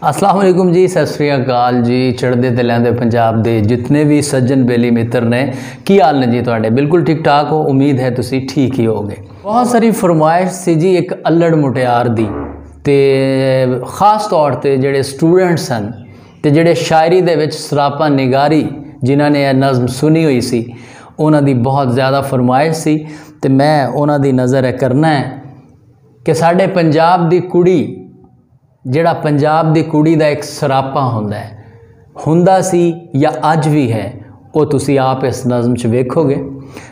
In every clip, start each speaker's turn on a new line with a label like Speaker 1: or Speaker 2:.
Speaker 1: अस्सलाम वालेकुम जी, सत श्री अकाल जी। चढ़दे ते लैंदे पंजाब दे जितने भी सज्जन बेली मित्र ने, की हाल ने जी तुहाडे? बिल्कुल ठीक ठाक हो, उम्मीद है तुसी ठीक ही होगे। बहुत सारी फरमाइश सी जी एक अल्लड़ मुटियार दी, ते खास तौर ते जेड़े स्टूडेंट्स सन ते जेड़े शायरी दे विच सरापा निगारी जिन्हां ने यह नज़म सुनी हुई सी, उन्हां दी बहुत ज़्यादा फरमाइश सी। ते मैं उन्हां दी नज़र करना है कि साडे पंजाब दी कुड़ी, जिहड़ा पंजाब दी कुड़ी दा एक सरापा हुंदा सी या अज भी है, वो तुसी आप इस नज़म च वेखोगे।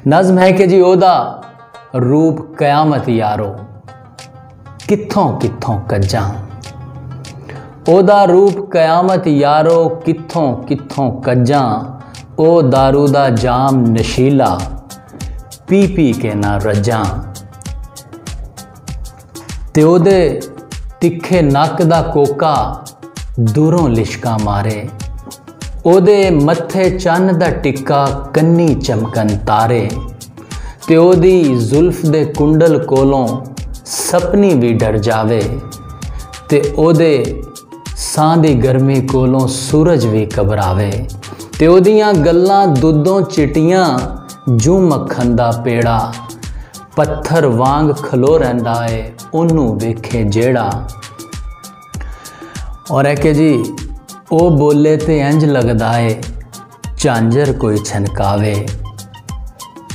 Speaker 1: नज़म है कि जी ओदा रूप कयामत यारो कित्थों कित्थों कज्जां, ओदा रूप कयामत यारो कित्थों कित्थों कज्जां, ओ दारू दा जाम नशीला पी पी के ना रज्जां, ते ओदे तिखे नक दा कोका दूरों लिशका मारे, ओदे मत्थे चन्न दा टिक्का कन्नी चमकन तारे, ते ओदी जुल्फ दे कुंडल कोलों सपनी भी डर जावे, ते ओदे सां दी गर्मी कोलों सूरज भी घबरावे, ते ओदियां गल्लां दुद्धों चिटियां जू मक्खन दा पेड़ा, पत्थर वांग खलो रहिंदा है उन्नू वेखे जेड़ा। और है कि जी ओ बोले ते इंज लगदा है झांझर कोई छनकावे,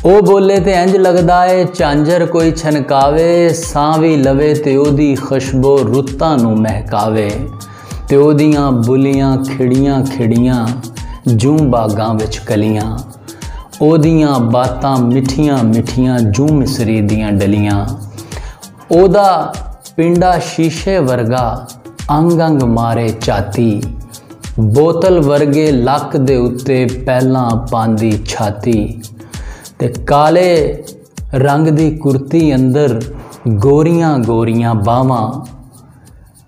Speaker 1: ओ बोले ते इंज लगदा है झांझर कोई छनकावे, सां भी लवे ते ओदी खुशबो रुत्तां नू महकावे, ते ओदियां बुलियां खिड़ियां खिड़ियां जूं बागां विच कलियां, ओदियां बातां मिठियां मिठियां जूं मिसरी दियां डलियां, ओदा पिंडा शीशे वर्गा अंग अंग मारे झाती, बोतल वर्गे लक दे उत्ते पहलां पांदी छाती, ते काले रंग दी कुर्ती अंदर गोरियां गोरियां बावां,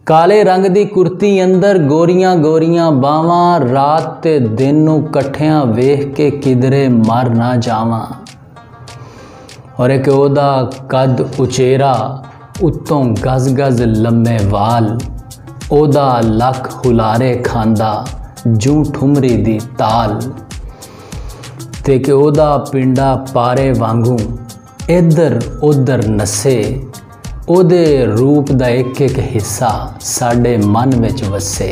Speaker 1: काले रंग दी कुर्ती अंदर गोरियां गोरियां बावां, रात ते दिन नू कट्ठियां वेख के किधरे मर ना जावां। और एक ओदा कद उचेरा उत्तों गज गज लम्मे वाल, ओदा लख हुलारे खांदा जूं ठुमरी दी ताल, ते कि ओदा पिंडा पारे वांगू इधर उधर नसे, ओदे रूप दा एक एक हिस्सा साडे मन विच वसे,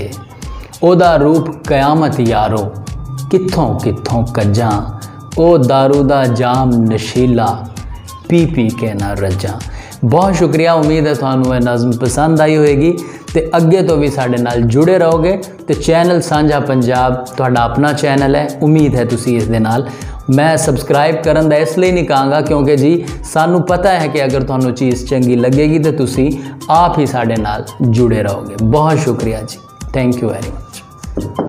Speaker 1: ओदा रूप कयामत यारो कित्थों कित्थों कज्जां, ओ दारू दा जाम नशीला पी पी के ना रज्जां। बहुत शुक्रिया, उम्मीद है तुहानू यह नज़म पसंद आई होएगी, ते अगे तो भी साडे नाल जुड़े रहोगे। ते चैनल सांझा पंजाब तुहाडा अपना चैनल है, उम्मीद है तुसी इस दे नाल। मैं सबसक्राइब करन दा इसलिए नहीं कहांगा क्योंकि जी सानू पता है कि अगर तुहानू चीज़ चंगी लगेगी तो तुसी आप ही साडे नाल जुड़े रहोगे। बहुत शुक्रिया जी, थैंक यू वेरी मच।